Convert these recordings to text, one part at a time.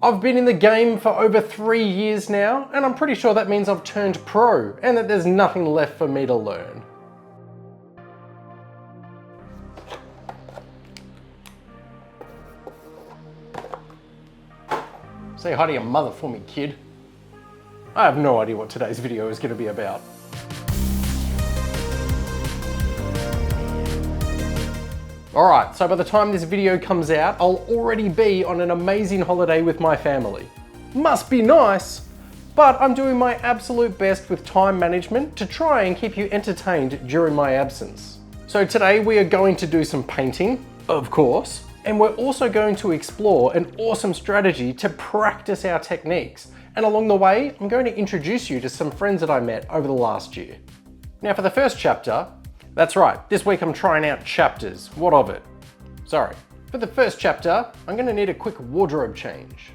I've been in the game for over 3 years now, and I'm pretty sure that means I've turned pro and that there's nothing left for me to learn. Say hi to your mother for me, kid. I have no idea what today's video is going to be about. Alright, so by the time this video comes out, I'll already be on an amazing holiday with my family. Must be nice! But I'm doing my absolute best with time management to try and keep you entertained during my absence. So today we are going to do some painting, of course, and we're also going to explore an awesome strategy to practice our techniques. And along the way, I'm going to introduce you to some friends that I met over the last year. Now for the first chapter, that's right, this week I'm trying out chapters. What of it? Sorry. For the first chapter, I'm going to need a quick wardrobe change.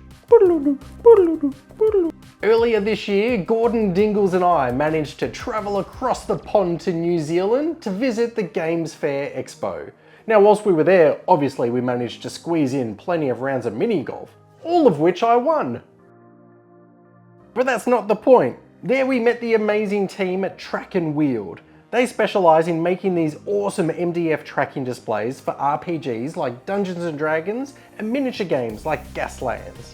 Earlier this year, Gordon Dingles and I managed to travel across the pond to New Zealand to visit the Games Fair Expo. Now whilst we were there, obviously we managed to squeeze in plenty of rounds of mini golf, all of which I won. But that's not the point. There we met the amazing team at Track and Wield. They specialise in making these awesome MDF tracking displays for RPGs like Dungeons and Dragons and miniature games like Gaslands.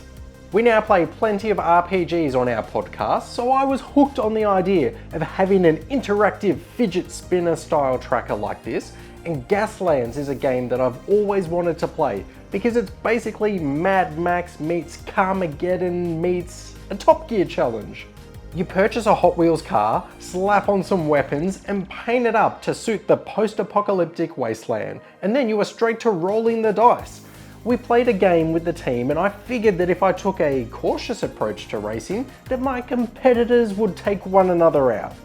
We now play plenty of RPGs on our podcast, so I was hooked on the idea of having an interactive fidget spinner style tracker like this, and Gaslands is a game that I've always wanted to play because it's basically Mad Max meets Carmageddon meets a Top Gear challenge. You purchase a Hot Wheels car, slap on some weapons, and paint it up to suit the post-apocalyptic wasteland, and then you are straight to rolling the dice. We played a game with the team, and I figured that if I took a cautious approach to racing, that my competitors would take one another out.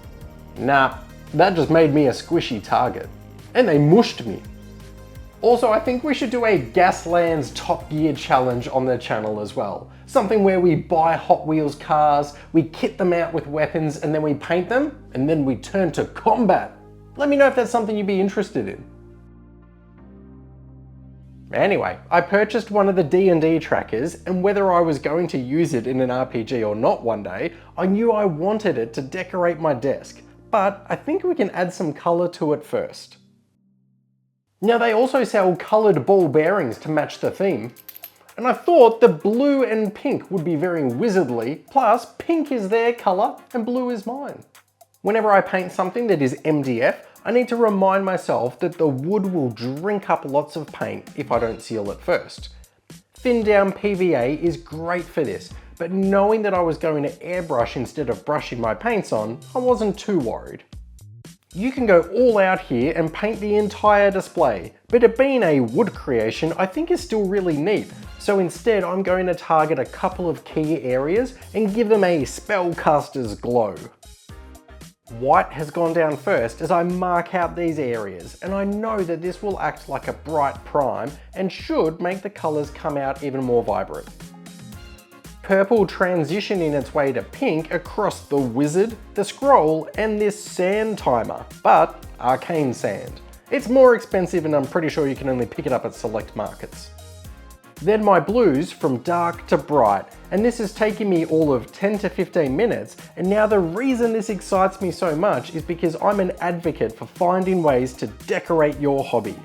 Nah, that just made me a squishy target. And they mushed me. Also, I think we should do a Gaslands Top Gear challenge on the channel as well. Something where we buy Hot Wheels cars, we kit them out with weapons, and then we paint them, and then we turn to combat. Let me know if that's something you'd be interested in. Anyway, I purchased one of the D&D trackers, and whether I was going to use it in an RPG or not one day, I knew I wanted it to decorate my desk. But I think we can add some colour to it first. Now they also sell coloured ball bearings to match the theme, and I thought the blue and pink would be very wizardly, plus pink is their colour and blue is mine. Whenever I paint something that is MDF, I need to remind myself that the wood will drink up lots of paint if I don't seal it first. Thinned down PVA is great for this, but knowing that I was going to airbrush instead of brushing my paints on, I wasn't too worried. You can go all out here and paint the entire display, but it being a wood creation I think is still really neat, so instead I'm going to target a couple of key areas and give them a spellcaster's glow. White has gone down first as I mark out these areas, and I know that this will act like a bright prime and should make the colours come out even more vibrant. Purple transitioning its way to pink across the wizard, the scroll, and this sand timer, but arcane sand. It's more expensive and I'm pretty sure you can only pick it up at select markets. Then my blues from dark to bright, and this has taken me all of 10 to 15 minutes, and now the reason this excites me so much is because I'm an advocate for finding ways to decorate your hobby.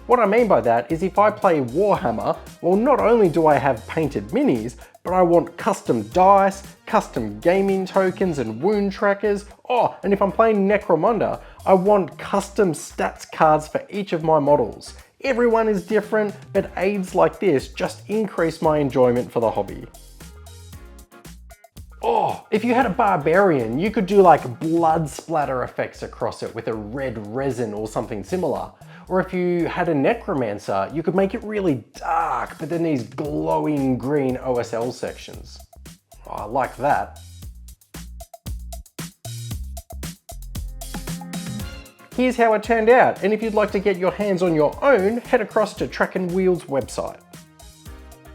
What I mean by that is if I play Warhammer, well not only do I have painted minis, but I want custom dice, custom gaming tokens and wound trackers. Oh, and if I'm playing Necromunda, I want custom stats cards for each of my models. Everyone is different, but aids like this just increase my enjoyment for the hobby. Oh, if you had a barbarian, you could do like blood splatter effects across it with a red resin or something similar. Or if you had a necromancer, you could make it really dark, but then these glowing green OSL sections. Oh, I like that. Here's how it turned out, and if you'd like to get your hands on your own, head across to Track and Wield's website.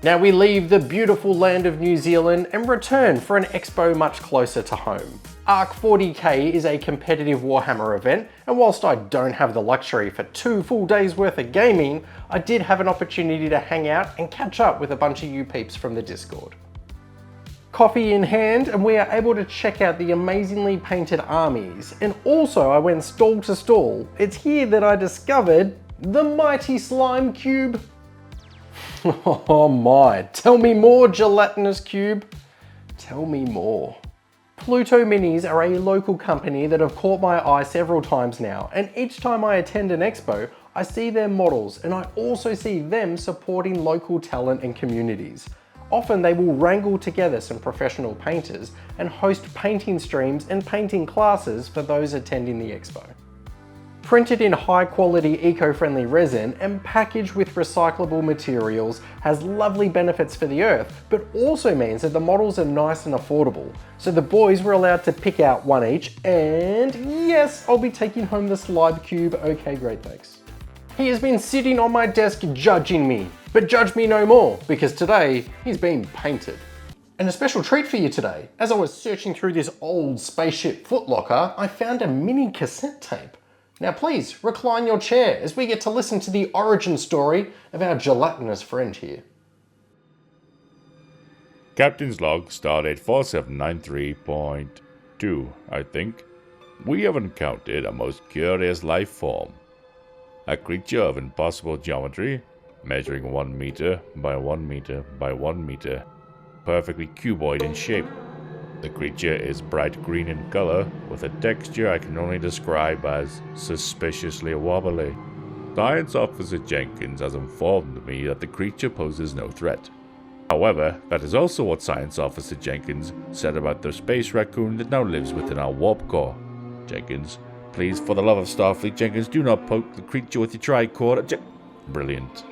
Now we leave the beautiful land of New Zealand and return for an expo much closer to home. Arc 40k is a competitive Warhammer event, and whilst I don't have the luxury for 2 full days worth of gaming, I did have an opportunity to hang out and catch up with a bunch of you peeps from the Discord. Coffee in hand, and we are able to check out the amazingly painted armies. And also I went stall to stall. It's here that I discovered the mighty slime cube. Oh my, tell me more, gelatinous cube. Tell me more. Pluto Minis are a local company that have caught my eye several times now, and each time I attend an expo, I see their models, and I also see them supporting local talent and communities. Often they will wrangle together some professional painters and host painting streams and painting classes for those attending the expo. Printed in high quality eco-friendly resin and packaged with recyclable materials has lovely benefits for the earth, but also means that the models are nice and affordable. So the boys were allowed to pick out one each, and yes, I'll be taking home the slime cube. Okay, great, thanks. He has been sitting on my desk judging me, but judge me no more, because today he's been painted. And a special treat for you today. As I was searching through this old spaceship footlocker, I found a mini cassette tape. Now please, recline your chair as we get to listen to the origin story of our gelatinous friend here. Captain's log, stardate 4793.2, I think. We have encountered a most curious life form. A creature of impossible geometry, measuring 1 meter by 1 meter by 1 meter, perfectly cuboid in shape. The creature is bright green in color, with a texture I can only describe as suspiciously wobbly. Science Officer Jenkins has informed me that the creature poses no threat. However, that is also what Science Officer Jenkins said about the space raccoon that now lives within our warp core. Jenkins, please, for the love of Starfleet, Jenkins, do not poke the creature with your tricorder. Brilliant.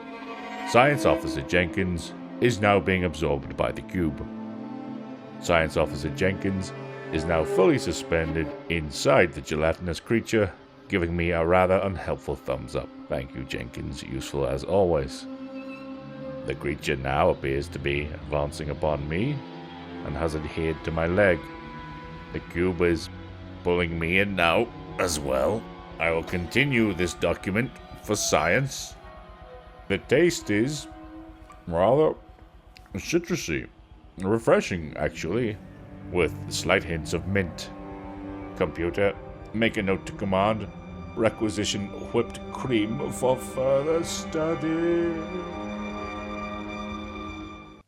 Science Officer Jenkins is now being absorbed by the cube. Science Officer Jenkins is now fully suspended inside the gelatinous creature, giving me a rather unhelpful thumbs up. Thank you, Jenkins, useful as always. The creature now appears to be advancing upon me and has adhered to my leg. The cube is pulling me in now as well. I will continue this document for science. The taste is rather citrusy. Refreshing, actually, with slight hints of mint. Computer, make a note to command. Requisition whipped cream for further study.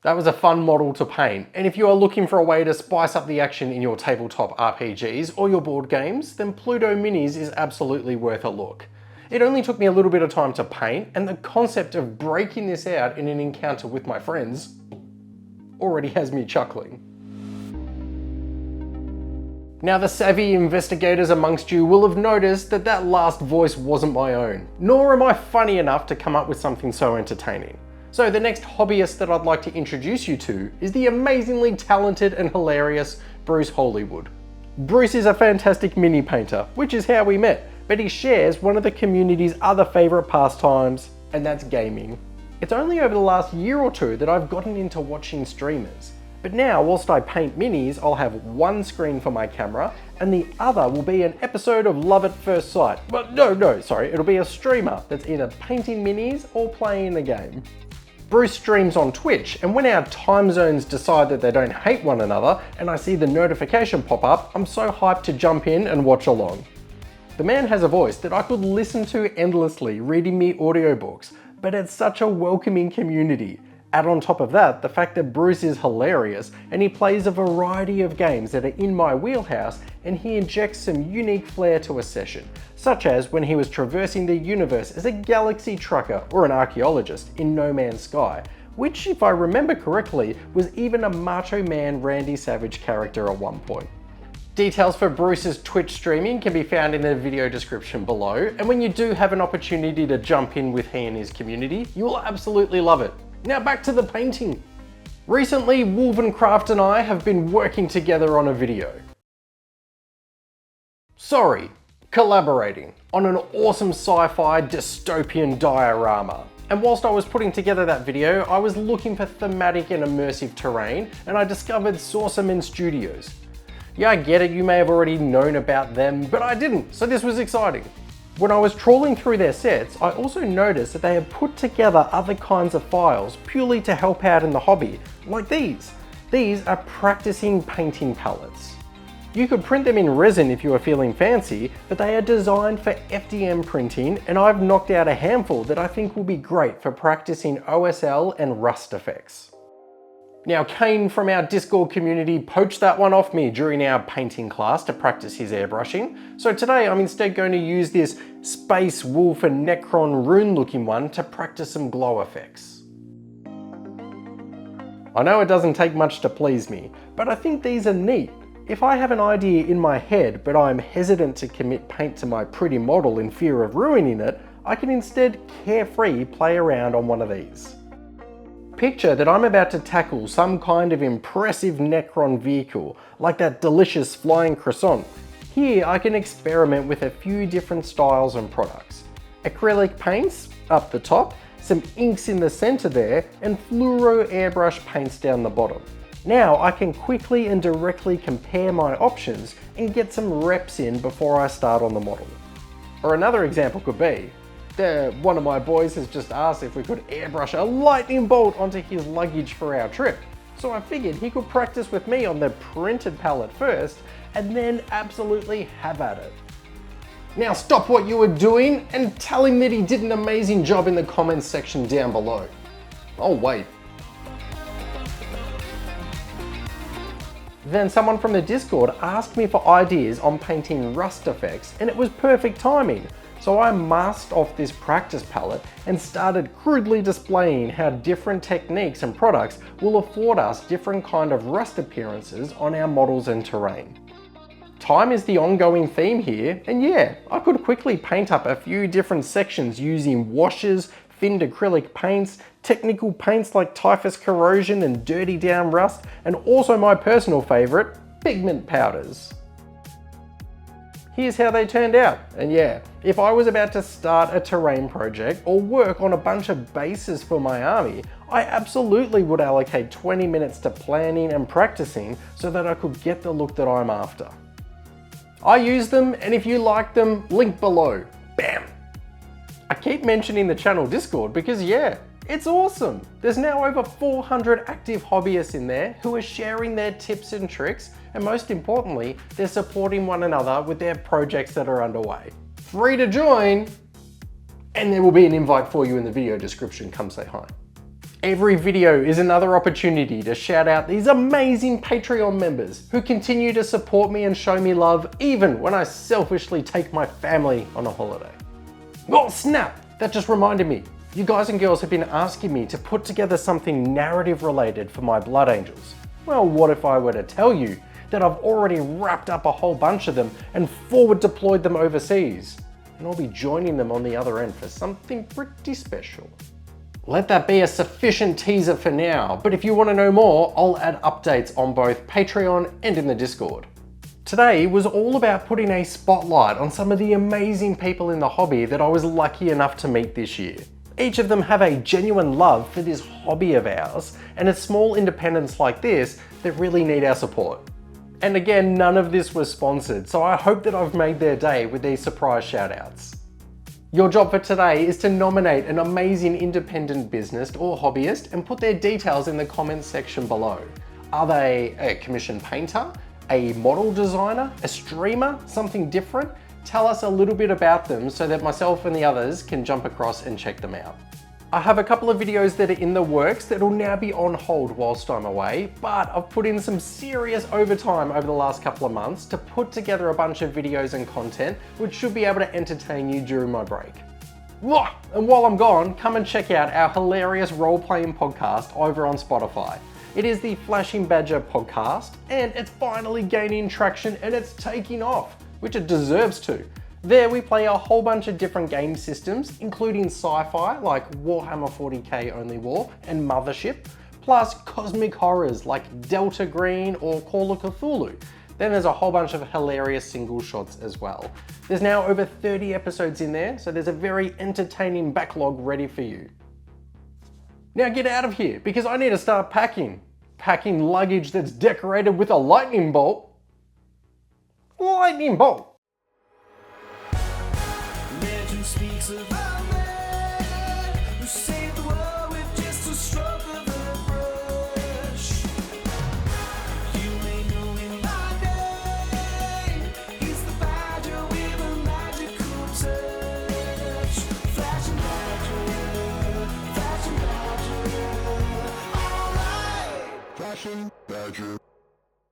That was a fun model to paint, and if you are looking for a way to spice up the action in your tabletop RPGs or your board games, then Pluto Minis is absolutely worth a look. It only took me a little bit of time to paint, and the concept of breaking this out in an encounter with my friends already has me chuckling. Now, the savvy investigators amongst you will have noticed that that last voice wasn't my own, nor am I funny enough to come up with something so entertaining. So the next hobbyist that I'd like to introduce you to is the amazingly talented and hilarious Bruce Hollywood. Bruce is a fantastic mini painter, which is how we met, but he shares one of the community's other favourite pastimes, and that's gaming. It's only over the last year or two that I've gotten into watching streamers. But now, whilst I paint minis, I'll have one screen for my camera, and the other will be an episode of Love at First Sight. Well, sorry, it'll be a streamer that's either painting minis or playing the game. Bruce streams on Twitch, and when our time zones decide that they don't hate one another, and I see the notification pop up, I'm so hyped to jump in and watch along. The man has a voice that I could listen to endlessly, reading me audiobooks, but it's such a welcoming community. Add on top of that, the fact that Bruce is hilarious and he plays a variety of games that are in my wheelhouse, and he injects some unique flair to a session, such as when he was traversing the universe as a galaxy trucker or an archaeologist in No Man's Sky, which, if I remember correctly, was even a Macho Man Randy Savage character at one point. Details for Bruce's Twitch streaming can be found in the video description below, and when you do have an opportunity to jump in with he and his community, you will absolutely love it. Now back to the painting. Recently, Woolvencraft and I have been working together on a video. Collaborating on an awesome sci-fi dystopian diorama. And whilst I was putting together that video, I was looking for thematic and immersive terrain, and I discovered Saucermen Studios. Yeah, I get it, you may have already known about them, but I didn't, so this was exciting. When I was trawling through their sets, I also noticed that they had put together other kinds of files purely to help out in the hobby, like these. These are practicing painting pallets. You could print them in resin if you are feeling fancy, but they are designed for FDM printing, and I've knocked out a handful that I think will be great for practicing OSL and rust effects. Now, Kane from our Discord community poached that one off me during our painting class to practice his airbrushing, so today I'm instead going to use this Space Wolf and Necron rune looking one to practice some glow effects. I know it doesn't take much to please me, but I think these are neat. If I have an idea in my head but I'm hesitant to commit paint to my pretty model in fear of ruining it, I can instead carefree play around on one of these. Picture that I'm about to tackle some kind of impressive Necron vehicle, like that delicious flying croissant. Here I can experiment with a few different styles and products. Acrylic paints up the top, some inks in the center there, and fluoro airbrush paints down the bottom. Now I can quickly and directly compare my options and get some reps in before I start on the model. Or another example could be, one of my boys has just asked if we could airbrush a lightning bolt onto his luggage for our trip. So I figured he could practice with me on the printed palette first and then absolutely have at it. Now stop what you were doing and tell him that he did an amazing job in the comments section down below. Oh wait. Then someone from the Discord asked me for ideas on painting rust effects, and it was perfect timing. So I masked off this practice palette and started crudely displaying how different techniques and products will afford us different kind of rust appearances on our models and terrain. Time is the ongoing theme here, and yeah, I could quickly paint up a few different sections using washes, thinned acrylic paints, technical paints like typhus corrosion and dirty down rust, and also my personal favourite, pigment powders. Here's how they turned out, and yeah, if I was about to start a terrain project or work on a bunch of bases for my army, I absolutely would allocate 20 minutes to planning and practicing so that I could get the look that I'm after. I use them, and if you like them, link below. Bam! I keep mentioning the channel Discord because yeah, it's awesome. There's now over 400 active hobbyists in there who are sharing their tips and tricks, and most importantly, they're supporting one another with their projects that are underway. Free to join, and there will be an invite for you in the video description. Come say hi. Every video is another opportunity to shout out these amazing Patreon members who continue to support me and show me love even when I selfishly take my family on a holiday. Oh snap, that just reminded me. You guys and girls have been asking me to put together something narrative related for my Blood Angels. Well, what if I were to tell you that I've already wrapped up a whole bunch of them and forward deployed them overseas, and I'll be joining them on the other end for something pretty special. Let that be a sufficient teaser for now, but if you want to know more, I'll add updates on both Patreon and in the Discord. Today was all about putting a spotlight on some of the amazing people in the hobby that I was lucky enough to meet this year. Each of them have a genuine love for this hobby of ours, and it's small independents like this that really need our support. And again, none of this was sponsored, so I hope that I've made their day with these surprise shoutouts. Your job for today is to nominate an amazing independent business or hobbyist and put their details in the comments section below. Are they a commissioned painter, a model designer, a streamer, something different? Tell us a little bit about them so that myself and the others can jump across and check them out. I have a couple of videos that are in the works that will now be on hold whilst I'm away, but I've put in some serious overtime over the last couple of months to put together a bunch of videos and content which should be able to entertain you during my break. And while I'm gone, come and check out our hilarious role-playing podcast over on Spotify. It is the Flashing Badger podcast, and it's finally gaining traction and it's taking off, which it deserves to. There we play a whole bunch of different game systems, including sci-fi like Warhammer 40k Only War and Mothership, plus cosmic horrors like Delta Green or Call of Cthulhu. Then there's a whole bunch of hilarious single shots as well. There's now over 30 episodes in there, so there's a very entertaining backlog ready for you. Now get out of here, because I need to start packing. Packing luggage that's decorated with a lightning bolt. Lightning bolt! Legend speaks of our man who saved the world with just a stroke of a brush. Operation Badger.